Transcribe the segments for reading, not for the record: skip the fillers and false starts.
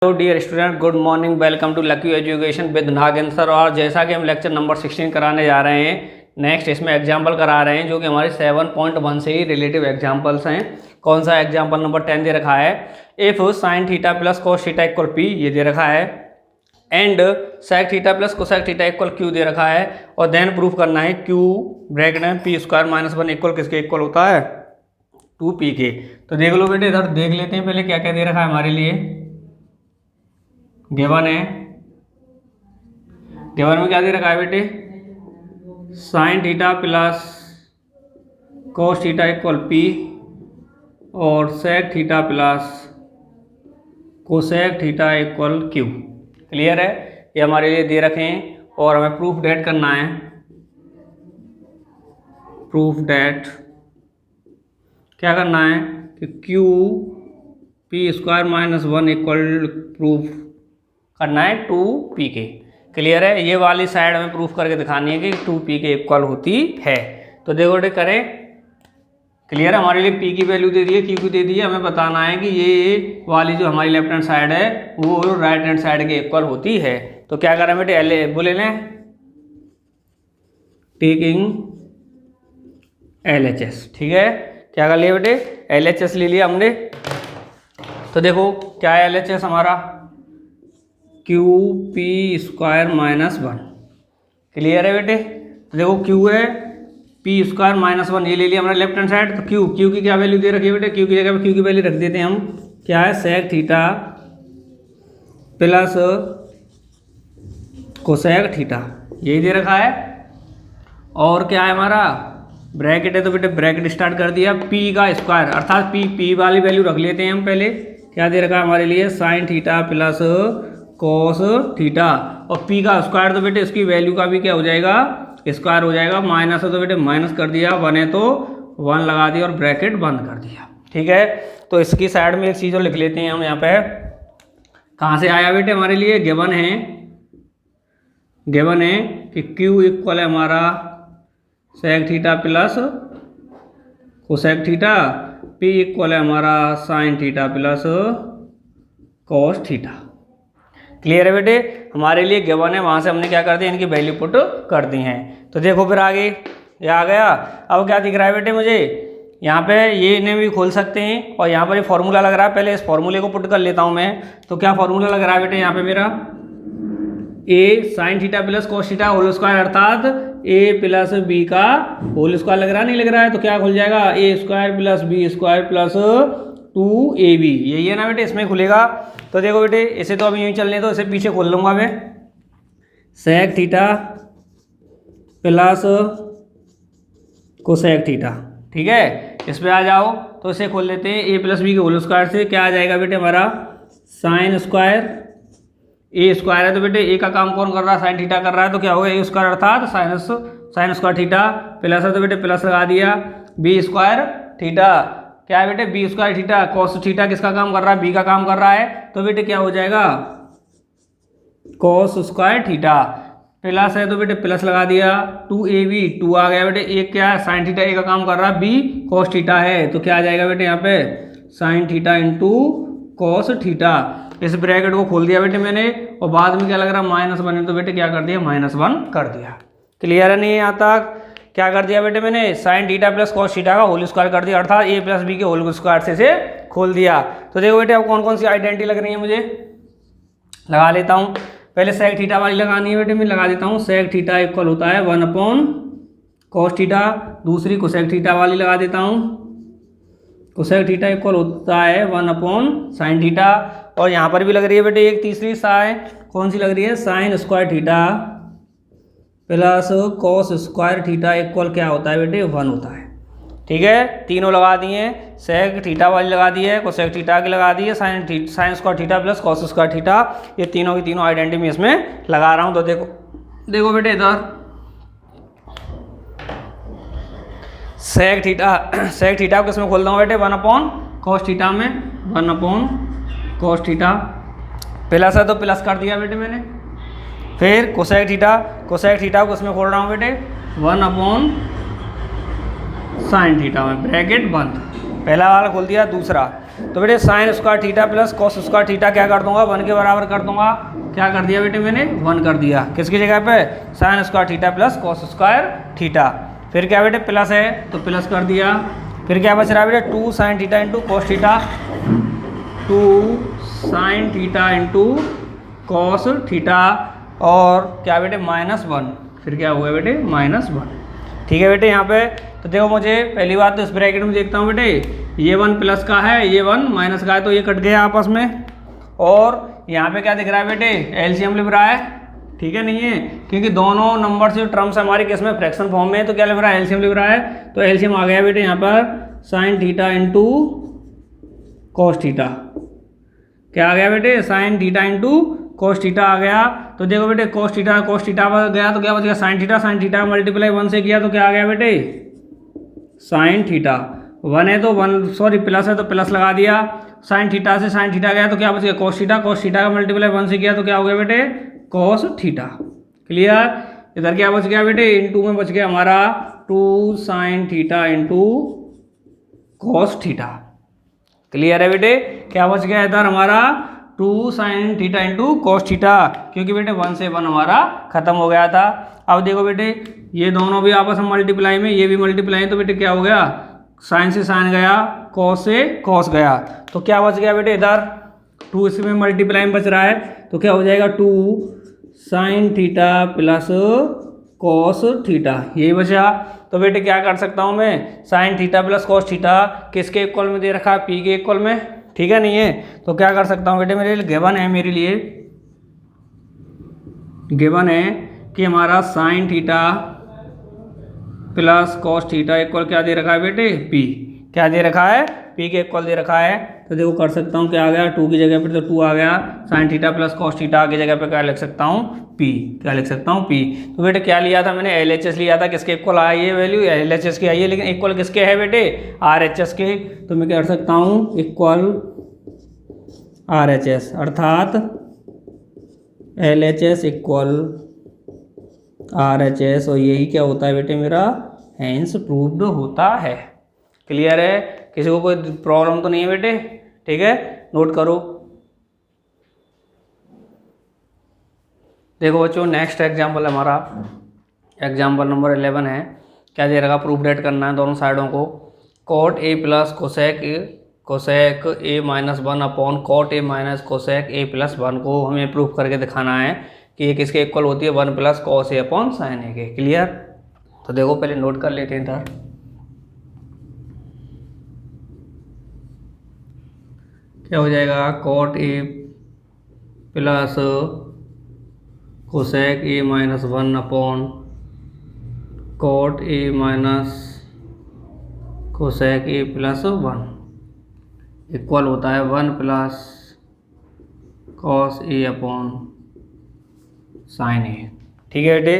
Hello dear student, good morning. Welcome to lucky education with Nagendra sir. और जैसा कि हम लेक्चर नंबर 16 कराने जा रहे हैं, नेक्स्ट इसमें एग्जाम्पल करा रहे हैं जो कि हमारे 7.1 से ही रिलेटिव एग्जाम्पल्स हैं। कौन सा एग्जाम्पल नंबर 10 दे रखा है, if sine theta plus cos theta equal p, ये दे रखा है, and sec theta plus cosec theta equal q दे रखा है। और देन प्रूफ करना है क्यू ब्रैकेट में पी स्क्वायर माइनस 1 इक्वल किसके इक्वल होता है, 2p के। तो देख लो बेटे, इधर देख लेते हैं पहले क्या क्या दे रखा है हमारे लिए। गिवन है, गिवन में क्या दे रखा है बेटे, sine theta plus cos theta equal p और sec theta plus cosec theta equal q. Clear है, ये हमारे लिए दे रखे हैं और हमें प्रूफ डेट करना है। प्रूफ डेट क्या करना है कि Q P square minus 1 equal proof करना है 2p के। क्लियर है, ये वाली साइड हमें प्रूफ करके दिखानी है कि 2p के इक्वल होती है। तो देखो बेटे करें। क्लियर है, हमारे लिए p की वैल्यू दे दी है, q दे दी है। हमें बताना है कि ये वाली जो हमारी लेफ्ट हैंड साइड है वो राइट हैंड साइड के इक्वल होती है। तो क्या करें बेटे, एल बोले लें, टेकिंग LHS। ठीक है, क्या कर लिया बेटे, LHS ले लिया हमने। तो देखो क्या है LHS हमारा, Q P square minus 1। Clear है बेटे, देखो क्यू है पी स्क्वायर माइनस 1, ये ले लिया हमारे लेफ्ट हैंड साइड। तो क्यू की क्या वैल्यू दे रखी है बेटे, क्यू की जगह पे क्यू की वैल्यू रख देते हैं हम, क्या है, sec theta plus cosec theta, यही दे रखा है। और क्या है हमारा ब्रैकेट है, तो बेटे ब्रैकेट स्टार्ट कर दिया, पी का स्क्वायर अर्थात पी वाली वैल्यू रख लेते हैं हम पहले। क्या दे रखा है हमारे लिए, sign theta plus cos theta, और p का स्क्वायर तो बेटे इसकी वैल्यू का भी क्या हो जाएगा, स्क्वायर हो जाएगा। माइनस है तो बेटे माइनस कर दिया, 1 है तो 1 लगा दिया और ब्रैकेट बंद कर दिया। ठीक है, तो इसकी साइड में एक चीज़ और लिख लेते हैं हम यहाँ पे। कहाँ से आया बेटे हमारे लिए, गिवन है, गिवन है कि q इक्वल है हमारा sec theta plus cosec theta, p equal है हमारा sine theta plus cos theta. Clear है बेटे, हमारे लिए गिवन है, वहाँ से हमने क्या कर दिया, इनकी वैल्यू पुट कर दी हैं। तो देखो फिर आगे ये आ गया। अब क्या दिख रहा है बेटे मुझे, यहाँ पे ये इन्हें भी खोल सकते हैं और यहाँ पर ये फॉर्मूला लग रहा है, पहले इस फॉर्मूले को पुट कर लेता हूँ मैं। तो क्या फॉर्मूला लग रहा है बेटे यहाँ पे मेरा, a sine theta plus cos theta whole square अर्थात a प्लस बी का होल स्क्वायर लग रहा है, नहीं लग रहा है, तो क्या खुल जाएगा, a square plus b square plus 2ab, यही है ना बेटे, इसमें खुलेगा। तो देखो बेटे इसे तो अभी यूँ चलने दो, इसे पीछे खोल लूँगा मैं, sec theta plus cosec theta. ठीक है, इस पे आ जाओ, तो इसे खोल लेते हैं, ए प्लस बी के होल स्क्वायर से क्या आ जाएगा बेटे हमारा, साइन स्क्वायर, ए स्क्वायर है तो बेटे ए का काम कौन कर रहा है, साइन थीटा कर रहा है, तो क्या होगा ए स्क्वायर अर्थात साइन स्क्वायर थीटा, प्लस है तो बेटे प्लस लगा दिया, बी स्क्वायर थीटा, क्या है बेटे B square theta, cos theta किसका काम कर रहा है, बी का काम कर रहा है, तो बेटे क्या हो जाएगा, कॉस स्क्वायर थीटा, प्लस है तो बेटे प्लस लगा दिया, 2ab, 2 आ गया बेटे, एक क्या है साइन थीटा, ए का काम कर रहा है, बी कॉस थीटा है, तो क्या आ जाएगा बेटे यहाँ पे sign theta into cos theta. इस ब्रैकेट को खोल दिया बेटे मैंने, और बाद में क्या लग रहा है माइनस 1 है तो बेटे क्या कर दिया, -1 कर दिया। क्लियर है नहीं यहाँ तक, क्या कर दिया बेटे मैंने, sign theta plus cos theta का होल स्क्वायर कर दिया अर्थात a प्लस बी के होल स्क्वायर से इसे खोल दिया। तो देखो बेटे अब कौन कौन सी आइडेंटिटी लग रही है मुझे, लगा लेता हूँ। पहले सेक थीटा वाली लगानी है बेटे, मैं लगा देता हूँ, सेक थीटा इक्वल होता है 1 कॉस थीटा। दूसरी कोसेक थीटा वाली लगा देता हूँ, कोसेक थीटा इक्वल होता है 1 साइन थीटा। और यहाँ पर भी लग रही है बेटे एक तीसरी साइन, कौन सी लग रही है, sine square theta plus cos square theta equal क्या होता है बेटे, 1 होता है। ठीक है, तीनों लगा दिए, सेक थीटा वाली लगा दी है, कोसेक थीटा की लगा दी है, sine square theta plus cos square theta, ये तीनों की तीनों आइडेंटिटी में इसमें लगा रहा हूँ। तो देखो देखो बेटे इधर सेक थीटा को किसमें खोल दूँगा बेटे, 1 कॉस थीटा में, 1 कॉस थीटा, प्लस है तो प्लस कर दिया बेटे मैंने। फिर कोसेक थीटा को उसमें खोल रहा हूँ बेटे, 1 साइन थीटा में, ब्रैकेट बंद, पहला वाला खोल दिया, दूसरा तो बेटे sine square theta plus cos square theta क्या कर दूंगा, 1 के बराबर कर दूंगा। क्या कर दिया बेटे मैंने, 1 कर दिया। किसकी जगह पे, sine square theta plus cos square theta. फिर क्या बेटे प्लस है तो प्लस कर दिया। फिर क्या बच रहा है बेटे, 2 sign theta into cos theta, 2 sign theta into cos theta, और क्या बेटे -1। फिर क्या हुआ बेटे, -1। ठीक है बेटे। यहाँ पे तो देखो मुझे पहली बात तो इस ब्रैकेट में देखता हूँ बेटे, ये 1 प्लस का है, ये 1 माइनस का है, तो ये कट गया आपस में। और यहाँ पे क्या दिख रहा है बेटे, एलसीएम लिख रहा है। ठीक है, नहीं है, क्योंकि दोनों नंबर से टर्म्स हमारी किस में, फ्रैक्शन फॉर्म में, तो क्या लिख रहा है, एलसीएम लिख रहा है। तो एलसीएम आ गया बेटे यहाँ पर sine theta into cos theta. क्या आ गया बेटे, sine theta into cos theta आ गया। तो देखो बेटे कॉस थीटा गया तो क्या बच गया, साइन थीटा मल्टीप्लाई 1 से किया तो क्या आ गया बेटे, साइन थीटा। 1 है तो 1, सॉरी प्लस है तो प्लस लगा दिया। साइन थीटा से साइन थीटा गया तो क्या बच गया, कॉस थीटा का मल्टीप्लाई 1 से किया तो क्या हो गया बेटे, कॉस थीटा। क्लियर। इधर क्या बच गया बेटे, इनटू में बच गया हमारा 2 sign theta into cos theta. Clear है बेटे। क्या बच गया इधर हमारा, 2 sign theta into cos theta, क्योंकि बेटे 1 से 1 हमारा खत्म हो गया था। अब देखो बेटे ये दोनों भी आपस में मल्टीप्लाई में, ये भी मल्टीप्लाई, तो बेटे क्या हो गया, साइन से साइन गया, कॉस से कॉस गया, तो क्या बच गया बेटे इधर 2, इसमें मल्टीप्लाई में बच रहा है, तो क्या हो जाएगा 2 sign theta plus cos theta, यही बचा। तो बेटे क्या कर सकता हूँ मैं, sign theta plus cos theta किसके इक्वल में दे रखा है, पी के इक्वल में। ठीक है, नहीं है, तो क्या कर सकता हूँ बेटे, मेरे लिए गिवन है, मेरे लिए गिवन है कि हमारा sine theta plus cos theta equal क्या दे रखा है बेटे, पी। क्या दे रखा है, पी के इक्वल दे रखा है। तो देखो कर सकता हूँ, क्या आ गया 2 की जगह पर तो 2 आ गया, sign theta plus cos theta की जगह पे क्या लिख सकता हूँ, पी। क्या लिख सकता हूँ, पी। तो बेटे क्या लिया था मैंने, LHS लिया था, किसके इक्वल आई है वैल्यू, LHS की आई है, लेकिन इक्वल किसके है बेटे, RHS के। तो मैं क्या कर सकता हूँ, इक्वल RHS, अर्थात LHS इक्वल RHS, और यही क्या होता है बेटे मेरा, हेंस प्रूव्ड होता है। क्लियर है, किसी को कोई प्रॉब्लम तो नहीं है बेटे। ठीक है, नोट करो। देखो बच्चों नेक्स्ट एग्जाम्पल हमारा एग्जाम्पल नंबर 11 है। क्या दे रखा, प्रूफ डेट करना है दोनों साइडों को। Cot A plus cosec A minus 1 upon cot A minus cosec A plus 1 को हमें प्रूफ करके दिखाना है कि ये किसके इक्वल होती है, 1 plus cos A upon sine ए के। क्लियर। तो देखो पहले नोट कर लेते हैं इधर। क्या हो जाएगा, cot A plus cosec A minus 1 upon cot A minus cosec A plus 1 equal होता है 1 plus cos A upon sine A. ठीक है बेटे,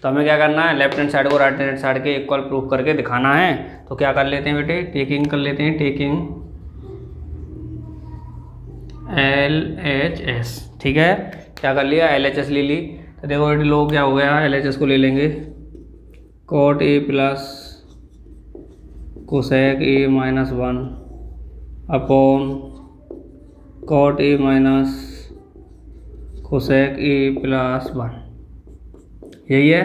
तो हमें क्या करना है, लेफ्ट हैंड साइड को राइट हैंड साइड के इक्वल प्रूफ करके दिखाना है। तो क्या कर लेते हैं बेटे, टेकिंग कर लेते हैं, टेकिंग LHS। ठीक है, क्या कर लिया, LHS ले ली। तो देखो बेटे लो क्या हो गया, LHS को ले लेंगे, cot A plus cosec A minus 1 upon cot A minus cosec A plus 1, यही है।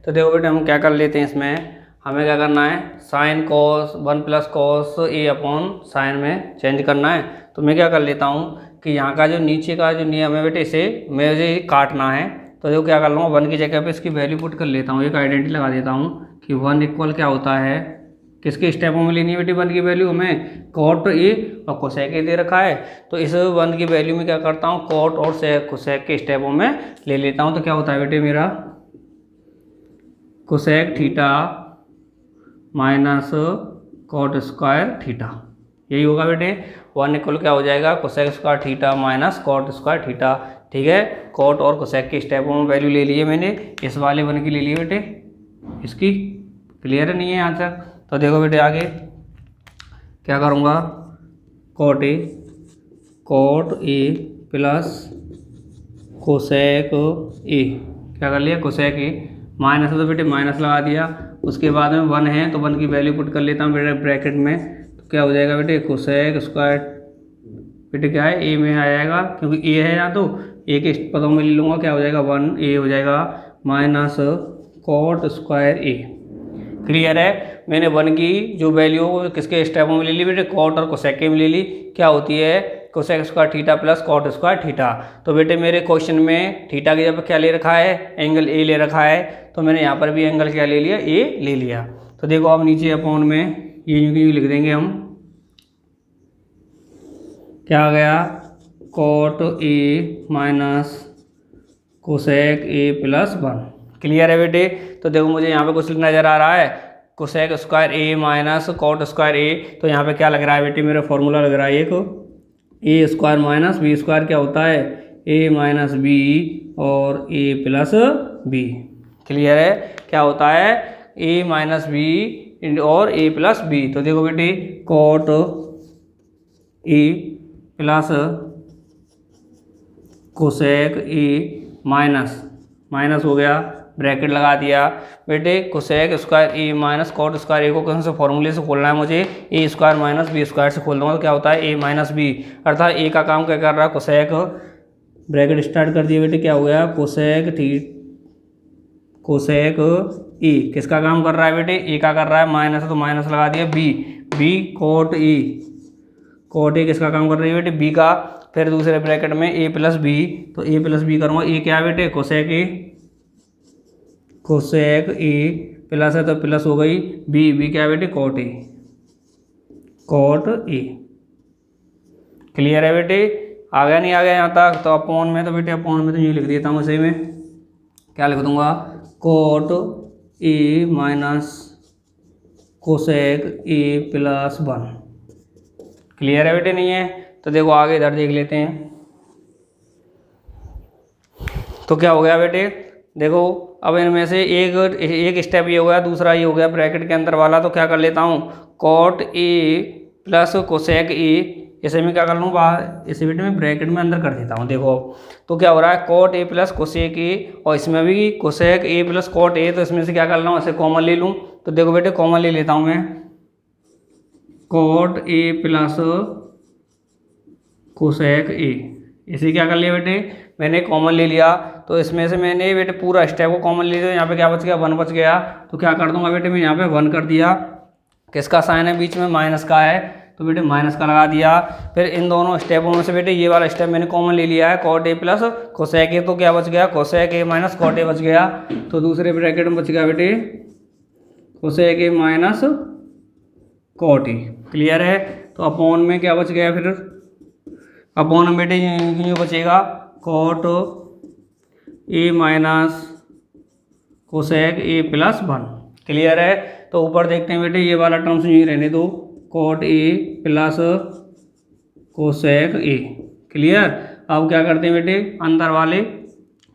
तो देखो बेटे हम क्या कर लेते हैं, इसमें हमें क्या करना है, sine cos 1 plus cos A upon sign में चेंज करना है। तो मैं क्या कर लेता हूँ कि यहाँ का जो नीचे का जो नियम है बेटे, इसे मुझे काटना है। तो देखो क्या कर लूँगा, 1 की जगह पे इसकी वैल्यू पुट कर लेता हूँ, एक आइडेंटिटी लगा देता हूँ कि 1 इक्वल क्या होता है, किसके स्टेपों में लेनी है बेटी 1 की वैल्यू, हमें कॉट ए और कोसेक ए दे रखा है। तो इस 1 की वैल्यू में क्या करता हूँ, कॉट और कोसेक के स्टेपों में ले लेता हूँ। तो क्या होता है बेटे मेरा, cosec theta minus cot square theta, यही होगा बेटे। 1 इक्वल क्या हो जाएगा, cosec square theta minus cot square theta. ठीक है, कॉट और कोसेक के स्टेपों में वैल्यू ले लिए मैंने, इस वाले 1 की ले लिए बेटे, इसकी। क्लियर नहीं है यहाँ तक। तो देखो बेटे आगे क्या करूँगा, cot A plus cosec A, क्या कर लिया, कोसेक ए माइनस है तो बेटे माइनस लगा दिया। उसके बाद में 1 है तो 1 की वैल्यू पुट कर लेता हूँ बेटे ब्रैकेट में। तो क्या हो जाएगा बेटे, कोसेक स्क्वायर बेटे क्या है, ए में आ जाएगा, क्योंकि ए है यहाँ तो ए के पदों में ले लूँगा, क्या हो जाएगा 1 हो जाएगा माइनस कॉट स्क्वायर ए। क्लियर है। मैंने 1 की जो वैल्यू किसके स्टेपों में ले ली बेटे, कॉट और कोसेक में ले ली। क्या होती है, cosec square theta plus cot square theta. तो बेटे मेरे क्वेश्चन में थीटा की जगह क्या ले रखा है, एंगल ए ले रखा है, तो मैंने यहाँ पर भी एंगल क्या ले लिया, ए ले लिया। तो देखो अब नीचे अपॉन में ये यूँ लिख देंगे हम, क्या आ गया, cot A minus cosec A plus 1। Clear है बेटे। तो देखो मुझे यहाँ पे कुछ नज़र आ रहा है, cosec square A minus cot square ए, तो यहाँ पे क्या लग रहा है बेटे, मेरा फॉर्मूला लग रहा है एक, ए स्क्वायर माइनस बी स्क्वायर क्या होता है, ए माइनस बी और ए प्लस बी। क्लियर है। क्या होता है, ए माइनस बी और ए प्लस बी। तो देखो बेटे cot A plus cosec A minus हो गया, ब्रैकेट लगा दिया। बेटे cosec square A minus cot square A को कौन से फॉर्मूले से खोलना है मुझे, A square minus B square से खोल दूंगा। तो क्या होता है, ए माइनस बी, अर्थात ए का काम क्या कर रहा है, कोसेक, ब्रैकेट स्टार्ट कर दिया बेटे, क्या हो गया, कोसेक ए किसका काम कर रहा है बेटे, ए का कर रहा है, माइनस है तो माइनस लगा दिया, बी कॉट ए किसका काम कर रही है बेटे, बी का। फिर दूसरे ब्रैकेट में ए प्लस बी, तो ए प्लस बी करूँगा, ए क्या है बेटे, कोसेक ए प्लस है तो प्लस हो गई, बी क्या है बेटे, कॉट ए। क्लियर है बेटे। आ गया नहीं आ गया यहाँ तक। तो अपॉन में, तो बेटे अपॉन में तो ये लिख देता हूँ सही में, क्या लिख दूंगा, cot A minus cosec A plus 1। Clear है बेटे, नहीं है। तो देखो आगे इधर देख लेते हैं। तो क्या हो गया बेटे, देखो अब इनमें से एक स्टेप ये हो गया, दूसरा ये हो गया ब्रैकेट के अंदर वाला। तो क्या कर लेता हूँ, cot A plus cosec A, इसे मैं क्या कर लूँ बाहर, इसे बेटे मैं ब्रैकेट में अंदर कर देता हूँ। देखो तो क्या हो रहा है, cot A plus cosec A, और इसमें भी cosec A plus cot A, तो इसमें से क्या कर रहा हूँ, इसे कॉमन ले लूँ। तो देखो बेटे कॉमन ले लेता हूँ मैं, cot A plus cosec A, इसे क्या कर लिया बेटे, मैंने कॉमन ले लिया। तो इसमें से मैंने बेटे पूरा स्टेप को कॉमन ले लिया, यहाँ पे क्या बच गया, 1 बच गया। तो क्या कर दूंगा बेटे, मैं यहाँ पे 1 कर दिया, किसका साइन है बीच में, माइनस का है, तो बेटे माइनस का लगा दिया। फिर इन दोनों स्टेपों में से बेटे ये वाला स्टेप मैंने कॉमन ले लिया है, cot A plus cosec A, तो क्या बच गया, cosec A minus cot A बच गया। तो दूसरे ब्रैकेट में बच गया बेटे cosec A minus cot A. Clear है। तो अपॉन में क्या बच गया, फिर अपॉन में बेटे ये बचेगा, cot A minus cosec A plus 1। Clear है। तो ऊपर देखते हैं बेटे, ये वाला टर्म्स यहीं रहने दो, cot A plus cosec A. Clear. अब क्या करते हैं बेटे, अंदर वाले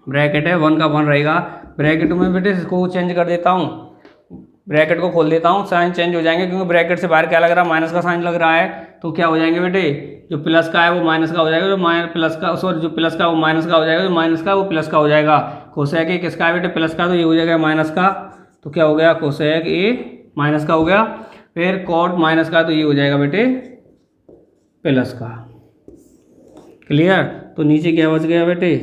ब्रैकेट है 1 का 1 रहेगा, ब्रैकेट में बेटे इसको चेंज कर देता हूँ, ब्रैकेट को खोल देता हूँ, साइन चेंज हो जाएंगे, क्योंकि ब्रैकेट से बाहर क्या लग रहा है, माइनस का साइन लग रहा है। तो क्या हो जाएंगे बेटे, जो प्लस का है वो माइनस का हो जाएगा, जो प्लस का, सॉरी जो प्लस का वो माइनस का हो जाएगा, जो माइनस का वो प्लस का हो जाएगा। कोसेक ए किसका है बेटे, प्लस का, तो ये हो जाएगा माइनस का। तो क्या हो गया, कोसेक ए माइनस का हो गया। फिर कॉट माइनस का, तो ये हो जाएगा बेटे प्लस का। क्लियर। तो नीचे क्या बच गया बेटे,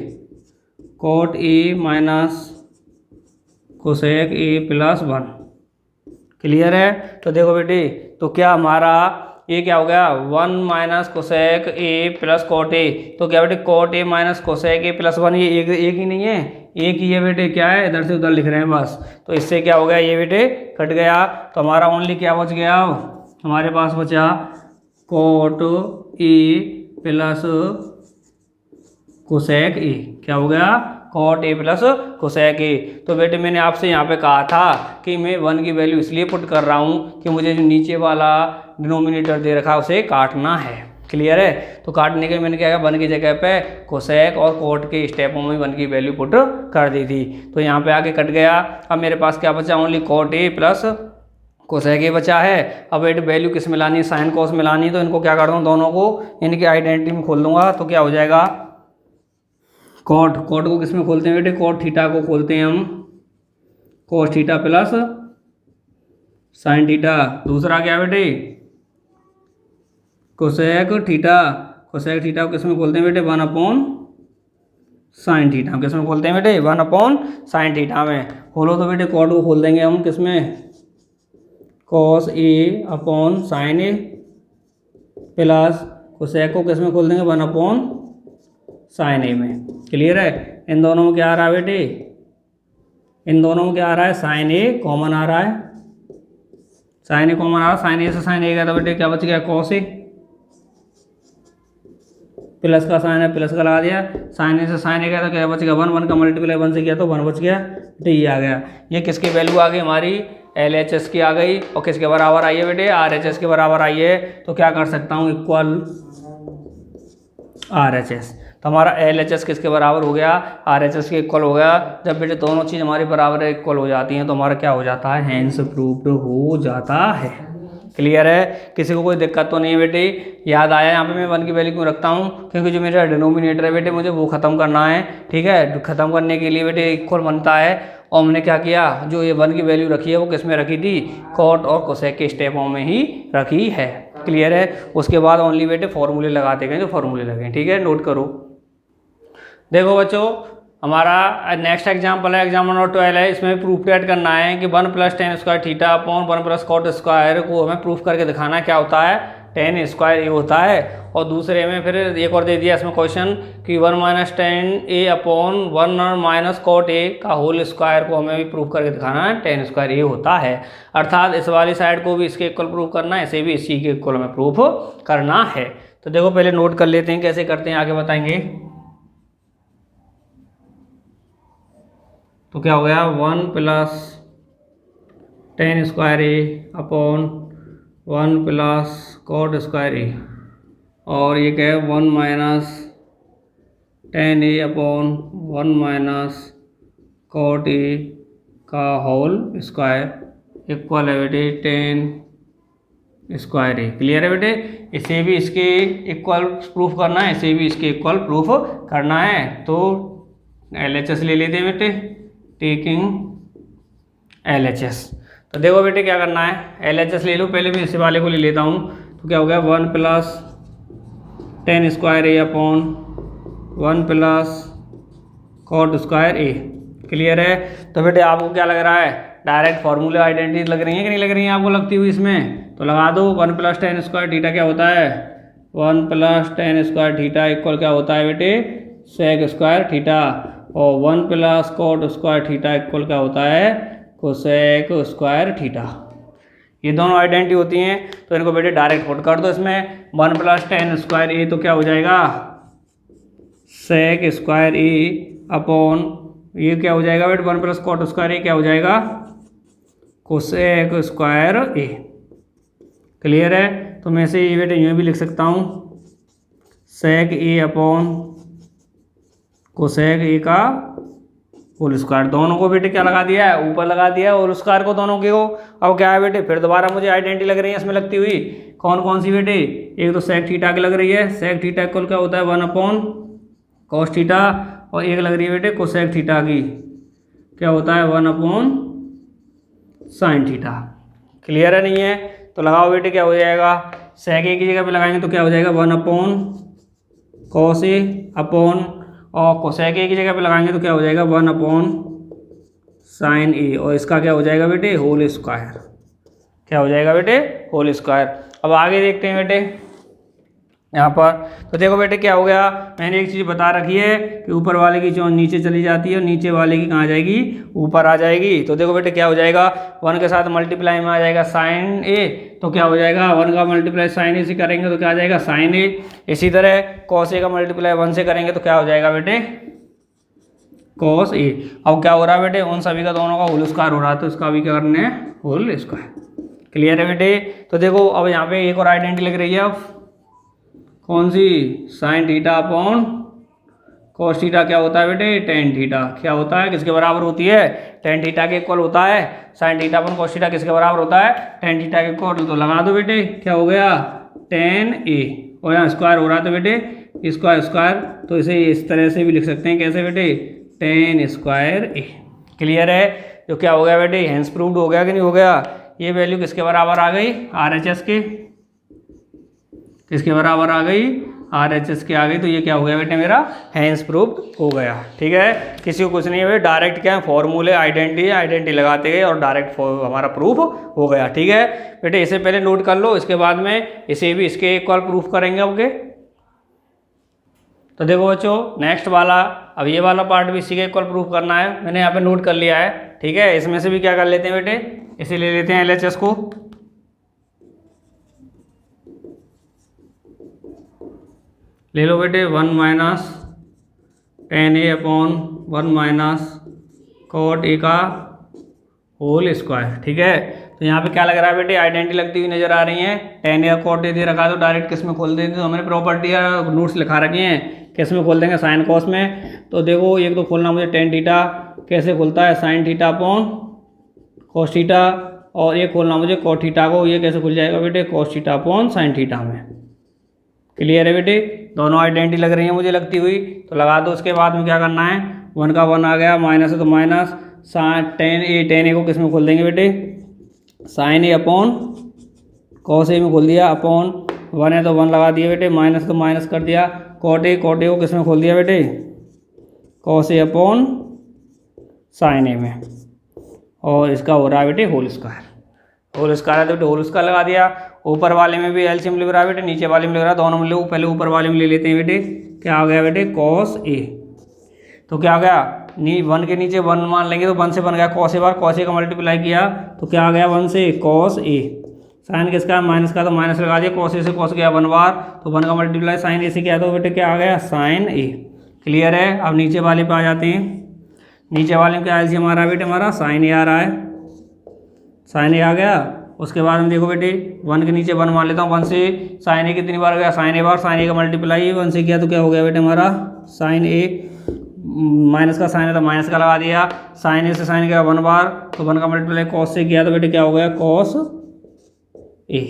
cot A minus cosec A plus 1। Clear है। तो देखो बेटे, तो क्या हमारा ये क्या हो गया, 1 minus cosec A plus cot A. तो क्या बेटे, cot A minus cosec A plus 1, ये एक ही नहीं है, एक ही है बेटे, क्या है, इधर से उधर लिख रहे हैं बस। तो इससे क्या हो गया, ये बेटे कट गया। तो हमारा ओनली क्या बच गया, हमारे पास बचा cot A plus cosec A. क्या हो गया, cot A plus cosec A. तो बेटे मैंने आपसे यहाँ पे कहा था कि मैं 1 की वैल्यू इसलिए पुट कर रहा हूँ कि मुझे जो नीचे वाला डिनोमिनेटर दे रखा है उसे काटना है। क्लियर है। तो काटने के मैंने क्या किया, 1 की जगह पे कोसेक और कॉट के स्टेपों में 1 की वैल्यू पुट कर दी थी। तो यहाँ पे आके कट गया। अब मेरे पास क्या बचा, only cot A plus cosec A बचा है। अब बेटे वैल्यू किस में लानी है, साइन कॉस में लानी है। तो इनको क्या कर दूँ, दोनों को इनकी आइडेंटिटी में खोल दूंगा। तो क्या हो जाएगा, कॉट को किस में खोलते हैं बेटे, कॉट थीटा को खोलते हैं हम, cos theta plus sine theta. दूसरा क्या बेटे, कोसेक थीटा, कोसेक थीटा को किस में खोलते हैं बेटे 1 साइन थीटा। किस में खोलते हैं बेटे 1 साइन थीटा में। खोलो तो बेटे कॉट को खोल देंगे हम किस में cos A upon sine A plus cosec को किस में खोल देंगे 1 साइन ए में। क्लियर है। इन दोनों में क्या आ रहा है बेटे, इन दोनों में क्या आ रहा है साइन ए कॉमन आ रहा है, साइन ए कॉमन आ रहा है। साइन ए से साइन ए गया तो बेटे क्या बच गया कॉस ए, प्लस का साइन है प्लस का लगा दिया, साइन ए से साइन ए गया तो क्या बच गया 1 का मल्टीप्लाई 1 से किया तो 1 बच गया बेटे, ये आ गया। ये किसकी वैल्यू आ गई हमारी LHS की आ गई और किसके बराबर आई है बेटे RHS के बराबर आई है। तो क्या कर सकता हूँ इक्वल RHS। तो हमारा LHS किसके बराबर हो गया RHS के इक्वल हो गया। जब बेटे दोनों चीज़ हमारी बराबर इक्वल हो जाती हैं तो हमारा क्या हो जाता है हैंस प्रूव्ड हो जाता है। क्लियर है। किसी को कोई दिक्कत तो नहीं है बेटे। याद आया यहाँ पे मैं 1 की वैल्यू क्यों रखता हूँ, क्योंकि जो मेरा डिनोमिनेटर है बेटे मुझे वो ख़त्म करना है। ठीक है, ख़त्म करने के लिए बेटे इक्वल बनता है और हमने क्या किया जो ये 1 की वैल्यू रखी है वो किस में रखी थी कॉट और कोसेक के स्टेपों में ही रखी है। क्लियर है। उसके बाद ओनली बेटे फॉर्मूले लगाते गए जो फॉर्मूले लगे। ठीक है, नोट करो। देखो बच्चों हमारा नेक्स्ट एग्जाम्पल है एग्जाम्पल नंबर 12 है। इसमें प्रूफ क्रिएट करना है कि 1 + tan square theta upon 1 + cot square को हमें प्रूफ करके दिखाना है क्या होता है tan स्क्वायर ए होता है। और दूसरे में फिर एक और दे दिया इसमें क्वेश्चन कि 1 - tan a upon 1 - cot a का होल स्क्वायर को हमें भी प्रूफ करके दिखाना है tan स्क्वायर ए होता है। अर्थात इस वाली साइड को भी इसके इक्वल प्रूफ करना है, इसे भी इसी के इक्वल हमें प्रूफ करना है। तो देखो पहले नोट कर लेते हैं कैसे करते हैं, आगे बताएंगे। तो क्या हो गया 1 + tan स्क्वायर ए अपॉन 1 + cot स्क्वायर ए और ये क्या है 1 - tan a upon 1 - cot a का होल स्क्वायर इक्वल है बेटे tan स्क्वायर ए। क्लियर है बेटे। इसे भी इसके इक्वल प्रूफ करना है, इसे भी इसके इक्वल प्रूफ करना है। तो LHS ले लेते हैं बेटे, टेकिंग LHS। तो देखो बेटे क्या करना है LHS ले लो। पहले मैं इस वाले को ले लेता हूँ। तो क्या हो गया 1 + tan स्क्वायर ए अपॉन 1 + cot स्क्वायर ए। क्लियर है। तो बेटे आपको क्या लग रहा है डायरेक्ट फार्मूले आइडेंटिटी लग रही है कि नहीं लग रही है आपको लगती हुई इसमें। तो लगा दो 1 + tan स्क्वायर थीटा क्या होता है 1 + tan स्क्वायर थीटा इक्वल क्या होता है बेटे sec स्क्वायर थीटा और 1 + cot स्क्वायर थीटा इक्वल क्या होता है कोसेक स्क्वायर थीटा। ये दोनों आइडेंटिटी होती हैं तो इनको बेटे डायरेक्ट पुट कर दो इसमें। 1 + tan स्क्वायर ए तो क्या हो जाएगा sec स्क्वायर ए अपॉन ये क्या हो जाएगा बेटे 1 + cot स्क्वायर ए क्या हो जाएगा कोसेक स्क्वायर ए। क्लियर है। तो मैं इसे ये बेटे यूँ भी लिख सकता हूँ sec ए अपॉन कोसेक ए का होल स्क्वायर। दोनों को बेटे क्या लगा दिया है ऊपर लगा दिया है होल स्क्वायर को दोनों के को। अब क्या है बेटे फिर दोबारा मुझे आइडेंटिटी लग रही है इसमें लगती हुई। कौन कौन सी बेटे एक तो sec थीटा की लग रही है, sec थीटा इक्वल क्या होता है 1 cos थीटा और एक लग रही है बेटे कोसेक थीटा की क्या होता है 1 sin थीटा। क्लियर है नहीं है। तो लगाओ बेटे क्या हो जाएगा sec ए की जगह पे लगाएंगे तो क्या हो जाएगा 1 cos ए अपॉन और कोसेक ए की जगह पे लगाएंगे तो क्या हो जाएगा 1 sin ए और इसका क्या हो जाएगा बेटे होल स्क्वायर। क्या हो जाएगा बेटे होल स्क्वायर। अब आगे देखते हैं बेटे यहाँ पर। तो देखो बेटे क्या हो गया मैंने एक चीज़ बता रखी है कि ऊपर वाले की जो नीचे चली जाती है और नीचे वाले की कहाँ जाएगी ऊपर आ जाएगी। तो देखो बेटे क्या हो जाएगा 1 के साथ मल्टीप्लाई में आ जाएगा sin ए तो क्या हो जाएगा 1 का मल्टीप्लाई sin ए से करेंगे तो क्या आ जाएगा sin ए। इसी तरह cos ए का मल्टीप्लाई 1 से करेंगे तो क्या हो जाएगा बेटे cos ए। अब क्या हो रहा है बेटे उन सभी का दोनों का होल स्क्वायर हो रहा है तो इसका भी क्या करना है होल स्क्वायर। क्लियर है बेटे। तो देखो अब यहाँ पे एक और आइडेंटिटी लग रही है अब कौन सी sin theta upon cos theta क्या होता है बेटे tan थीटा क्या होता है किसके बराबर होती है tan थीटा के इक्वल होता है। sin theta upon cos theta किसके बराबर होता है tan थीटा के इक्वल। तो लगा दो बेटे क्या हो गया tan ए और यहाँ स्क्वायर हो रहा है तो बेटे स्क्वायर स्क्वायर तो इसे इस तरह से भी लिख सकते हैं कैसे बेटे tan स्क्वायर ए। क्लियर है। तो क्या हो गया बेटे हेंस प्रूव्ड हो गया कि नहीं हो गया। ये वैल्यू किसके बराबर आ गई RHS के किसके बराबर आ गई RHS की आ गई, तो ये क्या हो गया बेटे मेरा हैंस प्रूव्ड हो गया। ठीक है, किसी को कुछ नहीं है बेटे, डायरेक्ट क्या है फॉर्मूले आइडेंटिटी लगाते गए और डायरेक्ट हमारा प्रूफ हो गया। ठीक है बेटे, इसे पहले नोट कर लो, इसके बाद में इसे भी इसके इक्वल प्रूफ करेंगे। ओके, तो देखो बच्चों नेक्स्ट वाला, अब ये वाला पार्ट भी इसी के इक्वल प्रूफ करना है, मैंने यहाँ पे नोट कर लिया है। ठीक है, इसमें से भी क्या कर लेते हैं बेटे, इसे ले लेते हैं LHS को। ले लो बेटे 1 minus tan A upon 1 minus cot A का होल स्क्वायर। ठीक है, तो यहाँ पे क्या लग रहा है बेटे, आइडेंटिटी लगती हुई नजर आ रही है। tan A cot A दे रखा है, तो डायरेक्ट किस में खोल देंगे, तो हमने प्रॉपर्टी या नोट्स लिखा रखी हैं, किस में खोल देंगे, साइन कॉस में। तो देखो एक तो खोलना मुझे tan थीटा, कैसे खुलता है sine theta upon cos theta, और ये खोलना मुझे cot थीटा को, ये कैसे खुल जाएगा बेटे cos theta upon sine theta में। क्लियर है बेटे, दोनों आइडेंटिटी लग रही है मुझे लगती हुई, तो लगा दो। उसके बाद में क्या करना है, 1 का 1 आ गया, माइनस है तो माइनस, tan A को किस में खोल देंगे बेटे, sine A upon cos A में खोल दिया, अपॉन 1 है तो 1 लगा दिया बेटे, माइनस तो माइनस कर दिया, cot A को किस में खोल दिया बेटे, cos A upon sine A में, और इसका हो रहा है बेटे होल स्क्वायर। होल स्क्वायर है तो बेटे होल स्क्वायर लगा दिया। ऊपर वाले में भी एलसीएम लिख रहा है बेटे, नीचे वाले में लिख रहा है, दोनों में लो, पहले ऊपर वाले में ले लेते हैं बेटे। क्या आ गया बेटे cos A, तो क्या आ गया 1 के नीचे 1 मान लेंगे तो 1 से बन गया cos A bar, cos A का मल्टीप्लाई किया तो क्या आ गया 1 से cos A, साइन किसका माइनस का तो माइनस लगा दिया, cos A से cos गया 1 बार, तो 1 का मल्टीप्लाई साइन A से किया तो बेटे क्या आ गया साइन A। क्लियर है, अब नीचे वाले पे आ जाते हैं। नीचे वाले में क्या एलसीएम आ रहा है बेटे, हमारा साइन A आ रहा है, साइन A आ गया। उसके बाद में देखो बेटे 1 के नीचे 1 मान लेता हूँ, 1 से साइन A कितनी बार गया, साइन A बार, साइन A का मल्टीप्लाई 1 से किया तो क्या हो गया बेटे हमारा साइन A, माइनस का साइन है तो माइनस का लगा दिया, साइन A से साइन गया 1 बार, तो 1 का मल्टीप्लाई कॉस से किया तो बेटे क्या हो गया cos A।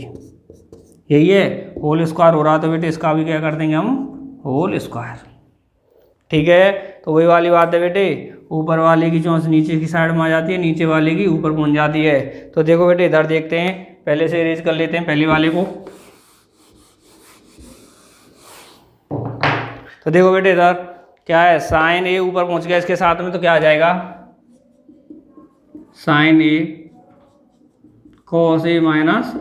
यही है, होल स्क्वायर हो रहा तो बेटे इसका भी क्या कर देंगे हम होल स्क्वायर। ठीक है, तो वही वाली बात है बेटे, ऊपर वाले की चौंस नीचे की साइड में आ जाती है, नीचे वाले की ऊपर पहुंच जाती है। तो देखो बेटे इधर देखते हैं, पहले से इरेज कर लेते हैं पहले वाले को। तो देखो बेटे इधर क्या है, साइन A ऊपर पहुंच गया इसके साथ में, तो क्या आ जाएगा sine A cos A minus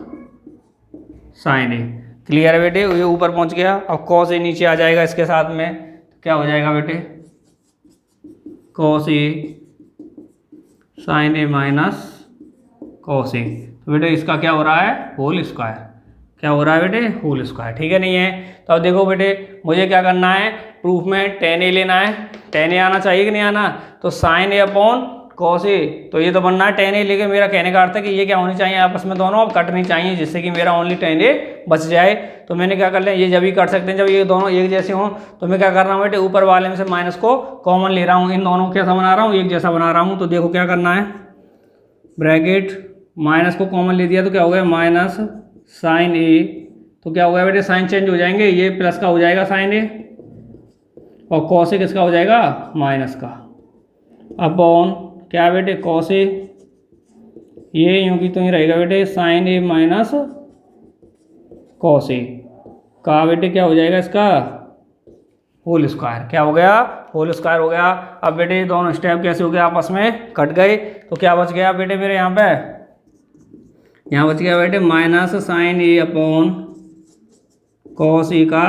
sine A। Clear है बेटे, ये ऊपर पहुंच गया। अब cos A नीचे आ जाएगा इसके साथ में, क्या हो जाएगा बेटे cos A sine A minus cos A। तो बेटे इसका क्या हो रहा है होल स्क्वायर, क्या हो रहा है बेटे होल स्क्वायर। ठीक है नहीं है, तो अब देखो बेटे मुझे क्या करना है, प्रूफ में tan A लेना है, tan A आना चाहिए कि नहीं आना, तो sine A upon cos A, तो ये तो बनना है tan A, लेकिन मेरा कहने का अर्थ है कि ये क्या होनी चाहिए आपस में दोनों अब कटनी चाहिए, जिससे कि मेरा ओनली tan A बच जाए। तो मैंने क्या कर लिया, ये जब भी कट सकते हैं जब ये दोनों एक जैसे हों, तो मैं क्या कर रहा हूँ बेटे ऊपर वाले में से माइनस को कॉमन ले रहा हूँ, इन दोनों को कैसा बना रहा हूँ एक जैसा बना रहा हूँ। तो देखो क्या करना है, ब्रैकेट माइनस को कॉमन ले दिया तो क्या हो गया माइनस साइन A, तो क्या हो गया बेटे साइन चेंज हो जाएंगे, ये प्लस का हो जाएगा साइन A, और cos A किसका हो जाएगा माइनस का, अपॉन क्या बेटे cos A, ये यूँ की तो ही रहेगा बेटे sine A minus cos A का बेटे क्या हो जाएगा इसका होल स्क्वायर। क्या हो गया होल स्क्वायर हो गया। अब बेटे दोनों स्टेप कैसे हो गया आपस में कट गए, तो क्या बच गया बेटे मेरे यहाँ पे, यहाँ बच गया बेटे minus sine A upon cos A का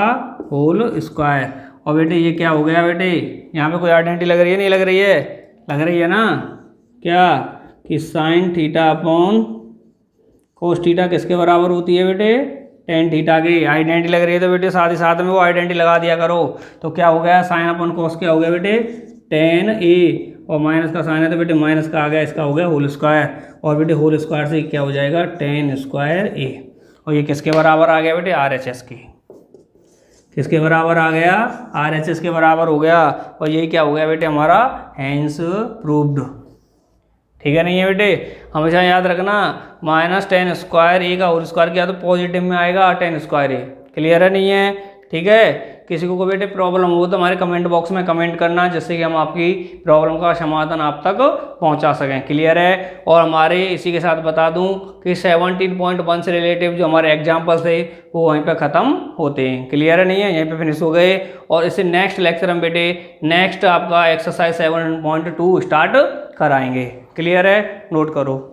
होल स्क्वायर। और बेटे ये क्या हो गया बेटे, यहाँ पे कोई आइडेंटिटी लग रही है नहीं लग रही है, लग रही है ना, क्या कि sine theta upon cos theta किसके बराबर होती है बेटे टेन थीटा की। आइडेंटिटी लग रही है तो बेटे साथ ही साथ में वो आइडेंटिटी लगा दिया करो। तो क्या हो गया साइन अपॉन कोस क्या हो गया बेटे टेन ए, और माइनस का साइन है तो बेटे माइनस का आ गया, इसका हो गया होल स्क्वायर। और बेटे होल स्क्वायर से क्या हो जाएगा टेन स्क्वायर ए, और ये किसके बराबर आ गया बेटे RHS की, किसके बराबर आ गया RHS के बराबर हो गया। और ये क्या हो गया बेटे हमारा हैंस प्रूव्ड। ठीक है नहीं है बेटे, हमेशा याद रखना माइनस टेन स्क्वायर ए का होल स्क्वायर किया तो पॉजिटिव में आएगा टेन स्क्वायर ए। क्लियर है नहीं है, ठीक है। किसी को बेटे प्रॉब्लम हो तो हमारे कमेंट बॉक्स में कमेंट करना, जिससे कि हम आपकी प्रॉब्लम का समाधान आप तक पहुंचा सकें। क्लियर है। और हमारे इसी के साथ बता दूं कि 17.1 से रिलेटिव जो हमारे एग्जाम्पल्स थे वो वहीं पे ख़त्म होते हैं। क्लियर है, नहीं है, यहीं पे फिनिश हो गए। और इससे नेक्स्ट लेक्चर हम बेटे नेक्स्ट आपका एक्सरसाइज 7.2 स्टार्ट कराएंगे। क्लियर है, नोट करो।